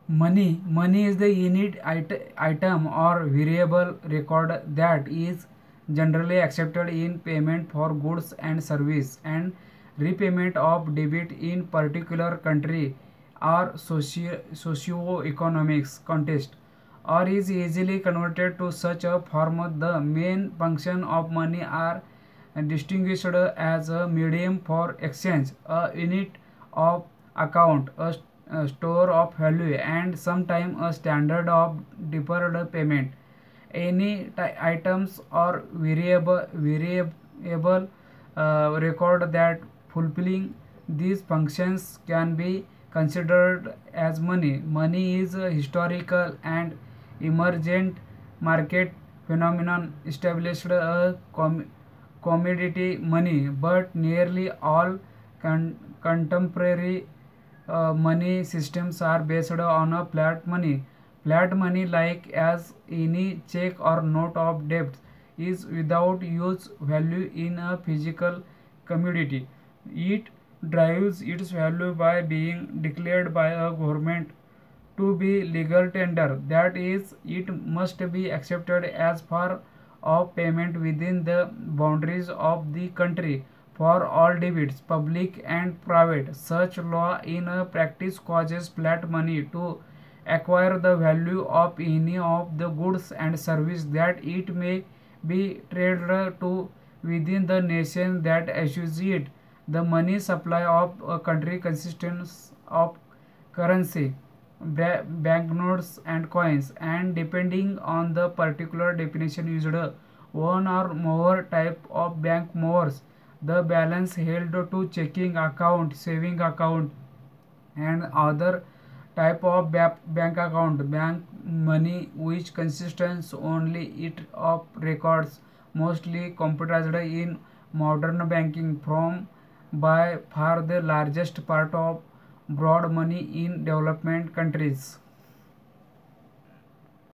Money is the unit item or variable record that is generally accepted in payment for goods and service, and repayment of debit in particular country or socio-economics context, or is easily converted to such a form. The main function of money are distinguished as a medium for exchange, a unit of account, a store of value, and sometimes a standard of deferred payment. Any items or variable record that fulfilling these functions can be considered as money. Money is a historical and emergent market phenomenon established a commodity money, but nearly all contemporary money systems are based on a flat money. Flat money, like as any check or note of debt, is without use value in a physical commodity. It derives its value by being declared by a government to be legal tender, that is, it must be accepted as part of payment within the boundaries of the country for all debits, public and private. Such law in a practice causes flat money to acquire the value of any of the goods and services that it may be traded to within the nation that issues it. The money supply of a country consists of currency, banknotes and coins, and depending on the particular definition used, one or more type of bank movers, the balance held to checking account, saving account, and other type of bank account. Bank money, which consists only it of records, mostly computerized in modern banking, from by far the largest part of broad money in development countries.